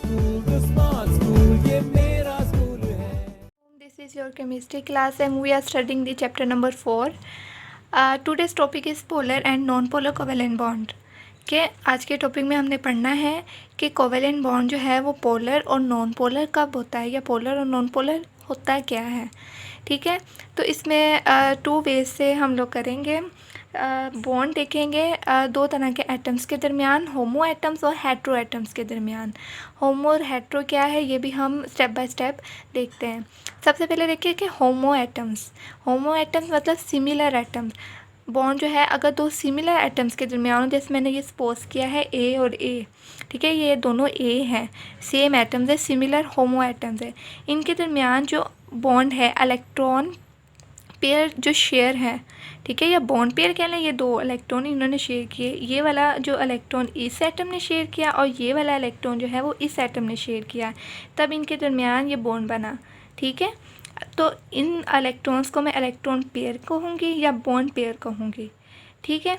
This is your chemistry class and we are studying the chapter number 4. Today's topic is polar and non-polar covalent bond. के आज के topic में हमने पढ़ना है कि कोवेलेंट बॉन्ड जो है वो पोलर और नॉन पोलर कब होता है या पोलर और नॉन पोलर होता क्या है। ठीक है, तो इसमें 2 वेज से हम लोग करेंगे। बॉन्ड देखेंगे 2 तरह के एटम्स के दरमियान, होमो एटम्स और हेट्रो एटम्स के दरमियान। होमो और हेट्रो क्या है ये भी हम स्टेप बाय स्टेप देखते हैं। सबसे पहले देखिए कि होमो एटम्स मतलब सिमिलर एटम्स। बॉन्ड जो है अगर 2 सिमिलर एटम्स के दरमियान हो, जैसे मैंने ये सपोज किया है ए और ए, ठीक है, ये दोनों ए हैं, सेम एटम्स है, सिमिलर होमो एटम्स है। इनके दरमियान जो बॉन्ड है इलेक्ट्रॉन पेयर जो शेयर है, ठीक है, या बॉन्ड पेयर कह लें, ये 2 इलेक्ट्रॉन इन्होंने शेयर किए। ये वाला जो इलेक्ट्रॉन इस एटम ने शेयर किया और ये वाला इलेक्ट्रॉन जो है वो इस एटम ने शेयर किया, तब इनके दरमियान ये बॉन्ड बना। ठीक है, तो इन इलेक्ट्रॉन्स को मैं इलेक्ट्रॉन पेयर कहूँगी या बॉन्ड पेयर कहूँगी। ठीक है,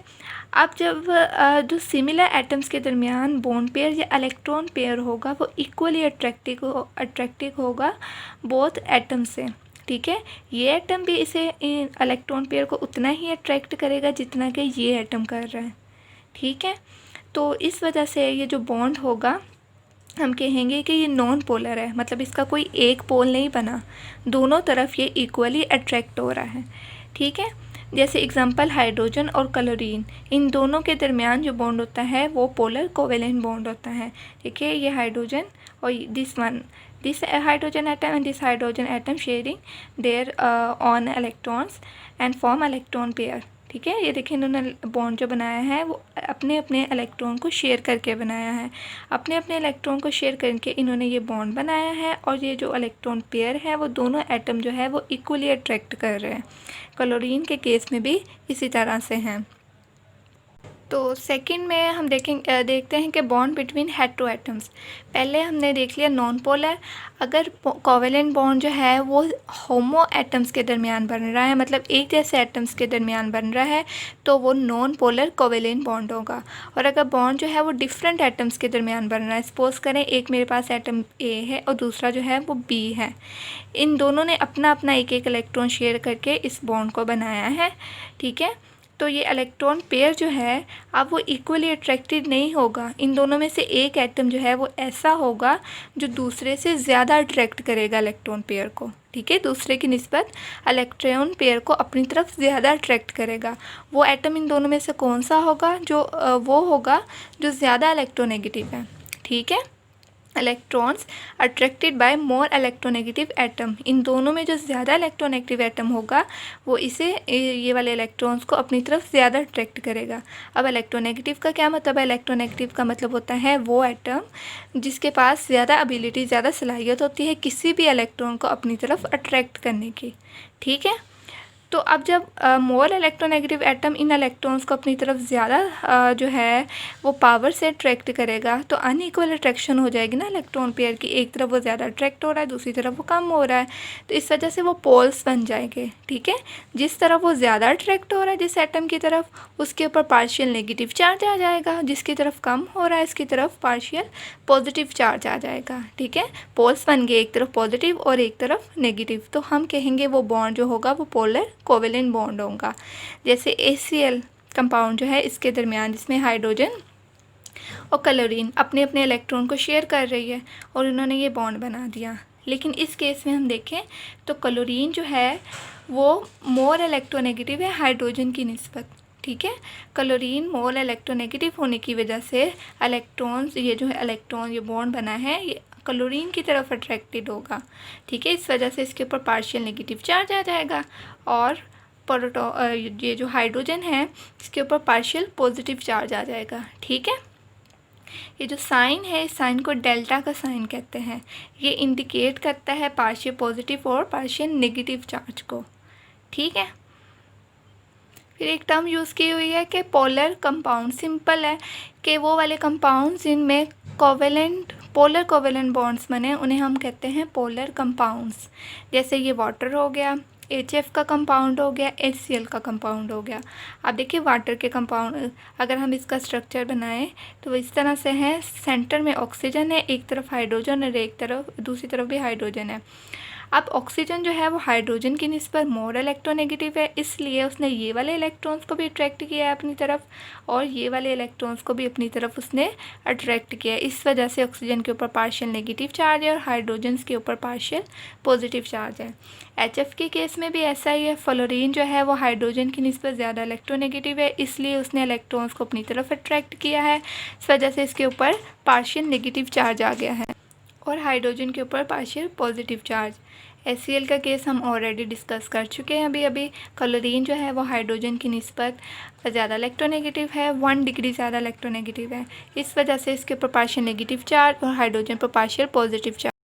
अब जब जो सिमिलर एटम्स के दरमियान बॉन्ड पेयर या इलेक्ट्रॉन पेयर होगा वो इक्वली अट्रैक्टिव होगा बोथ एटम से। ठीक है, ये एटम भी इसे इलेक्ट्रॉन पेयर को उतना ही अट्रैक्ट करेगा जितना कि ये एटम कर रहा है। ठीक है, तो इस वजह से ये जो बॉन्ड होगा हम कहेंगे कि ये नॉन पोलर है, मतलब इसका कोई एक पोल नहीं बना, दोनों तरफ ये इक्वली अट्रैक्ट हो रहा है। ठीक है, जैसे एग्जांपल हाइड्रोजन और क्लोरीन, इन दोनों के दरमियान जो बॉन्ड होता है वो पोलर कोवेलेंट बॉन्ड होता है। ठीक है, ये हाइड्रोजन और this hydrogen atom and this hydrogen atom sharing their on electrons and form electron pair. ठीक है, ये देखिए इन्होंने बॉन्ड जो बनाया है वो अपने अपने इलेक्ट्रॉन को शेयर करके बनाया है, अपने अपने इलेक्ट्रॉन को शेयर करके इन्होंने ये बॉन्ड बनाया है, और ये जो इलेक्ट्रॉन पेयर है वो दोनों एटम जो है वो इक्वली अट्रैक्ट कर रहे हैं। क्लोरीन के केस में भी इसी तरह से हैं। तो सेकंड में हम देखते हैं कि बॉन्ड बिटवीन हेट्रो एटम्स। पहले हमने देख लिया नॉन पोलर। अगर कोवेलेंट बॉन्ड जो है वो होमो एटम्स के दरमियान बन रहा है, मतलब एक जैसे एटम्स के दरमियान बन रहा है, तो वो नॉन पोलर कोवेलेंट बॉन्ड होगा। और अगर बॉन्ड जो है वो डिफरेंट एटम्स के दरमियान बन रहा है, सपोज करें एक मेरे पास एटम ए है और दूसरा जो है वो बी है, इन दोनों ने अपना अपना एक एक इलेक्ट्रॉन शेयर करके इस बॉन्ड को बनाया है। ठीक है, तो ये इलेक्ट्रॉन पेयर जो है अब वो इक्वली अट्रैक्टेड नहीं होगा। इन दोनों में से एक एटम जो है वो ऐसा होगा जो दूसरे से ज़्यादा अट्रैक्ट करेगा इलेक्ट्रॉन पेयर को। ठीक है, दूसरे की निस्बत इलेक्ट्रॉन पेयर को अपनी तरफ ज़्यादा अट्रैक्ट करेगा। वो एटम इन दोनों में से कौन सा होगा? वो होगा जो ज़्यादा इलेक्ट्रोनेगेटिव है। ठीक है, electrons attracted by more electronegative atom, इन दोनों में जो ज़्यादा इलेक्ट्रोनेगेटिव एटम होगा वो ये वाले इलेक्ट्रॉन्स को अपनी तरफ ज़्यादा अट्रैक्ट करेगा। अब इलेक्ट्रोनेगेटिव का क्या मतलब है? इलेक्ट्रोनेगेटिव का मतलब होता है वो एटम जिसके पास ज़्यादा एबिलिटी, ज़्यादा सलाहियत होती है किसी भी इलेक्ट्रॉन को अपनी तरफ अट्रैक्ट करने की। ठीक है, तो अब जब मोर इलेक्ट्रोनेगेटिव एटम इन इलेक्ट्रॉन्स को अपनी तरफ ज़्यादा जो है वो पावर से अट्रैक्ट करेगा, तो अनइक्वल अट्रैक्शन हो जाएगी ना इलेक्ट्रॉन पेयर की। एक तरफ वो ज़्यादा अट्रैक्ट हो रहा है, दूसरी तरफ वो कम हो रहा है, तो इस वजह से वो पोल्स बन जाएंगे। ठीक है, जिस तरफ वो ज़्यादा अट्रैक्ट हो रहा है जिस एटम की तरफ, उसके ऊपर पार्शियल नेगेटिव चार्ज आ जाएगा, जिसकी तरफ कम हो रहा है इसकी तरफ पार्शियल पॉजिटिव चार्ज आ जाएगा। ठीक है, पोल्स बन गए, एक तरफ पॉजिटिव और एक तरफ नेगेटिव, तो हम कहेंगे वो बॉन्ड जो होगा वो पोलर कोवेलेंट बॉन्ड होगा। जैसे HCl कंपाउंड जो है इसके दरमियान जिसमें हाइड्रोजन और क्लोरीन अपने अपने इलेक्ट्रॉन को शेयर कर रही है और इन्होंने ये बॉन्ड बना दिया, लेकिन इस केस में हम देखें तो क्लोरीन जो है वो मोर इलेक्ट्रोनेगेटिव है हाइड्रोजन की निस्बत। ठीक है, क्लोरीन मोर इलेक्ट्रोनेगेटिव होने की वजह से इलेक्ट्रॉन्स, ये जो है इलेक्ट्रॉन ये बॉन्ड बना है ये क्लोरीन की तरफ अट्रैक्टेड होगा। ठीक है, इस वजह से इसके ऊपर पार्शियल नेगेटिव चार्ज आ जाएगा, और ये जो हाइड्रोजन है इसके ऊपर पार्शियल पॉजिटिव चार्ज आ जाएगा। ठीक है, ये जो साइन है इस साइन को डेल्टा का साइन कहते हैं। ये इंडिकेट करता है पार्शियल पॉजिटिव और पार्शियल नेगेटिव चार्ज को। ठीक है, फिर एक टर्म यूज़ की हुई है कि पोलर कंपाउंड। सिंपल है कि वो वाले कंपाउंड्स जिनमें पोलर कोवेलेंट बॉन्ड्स बने उन्हें हम कहते हैं पोलर कंपाउंड्स। जैसे ये वाटर हो गया, HF का कंपाउंड हो गया, HCl का कंपाउंड हो गया। अब देखिए वाटर के कंपाउंड, अगर हम इसका स्ट्रक्चर बनाएं तो इस तरह से है, सेंटर में ऑक्सीजन है, एक तरफ हाइड्रोजन और एक तरफ दूसरी तरफ भी हाइड्रोजन है। अब ऑक्सीजन जो है वो हाइड्रोजन की निस्बत मोर इलेक्ट्रोनेगेटिव है, इसलिए उसने ये वाले इलेक्ट्रॉन्स को भी अट्रैक्ट किया है अपनी तरफ और ये वाले इलेक्ट्रॉन्स को भी अपनी तरफ उसने अट्रैक्ट किया है। इस वजह से ऑक्सीजन के ऊपर पार्शियल नेगेटिव चार्ज है और हाइड्रोजन के ऊपर पार्शियल पॉजिटिव चार्ज है। HF के केस में भी ऐसा ही है। फ्लोरीन जो है वो हाइड्रोजन की निस्बत ज़्यादा इलेक्ट्रोनेगेटिव है, इसलिए उसने इलेक्ट्रॉन्स को अपनी तरफ अट्रैक्ट किया है। इस वजह से इसके ऊपर पार्शियल नेगेटिव चार्ज आ गया है और हाइड्रोजन के ऊपर पार्शियल पॉजिटिव चार्ज। HCl का केस हम ऑलरेडी डिस्कस कर चुके हैं अभी। क्लोरीन जो है वो हाइड्रोजन की निस्बत ज़्यादा इलेक्ट्रोनेगेटिव है, 1 डिग्री ज़्यादा इलेक्ट्रोनेगेटिव है। इस वजह से इसके ऊपर पार्शियल नेगेटिव चार्ज और हाइड्रोजन पर पार्शियल पॉजिटिव चार्ज।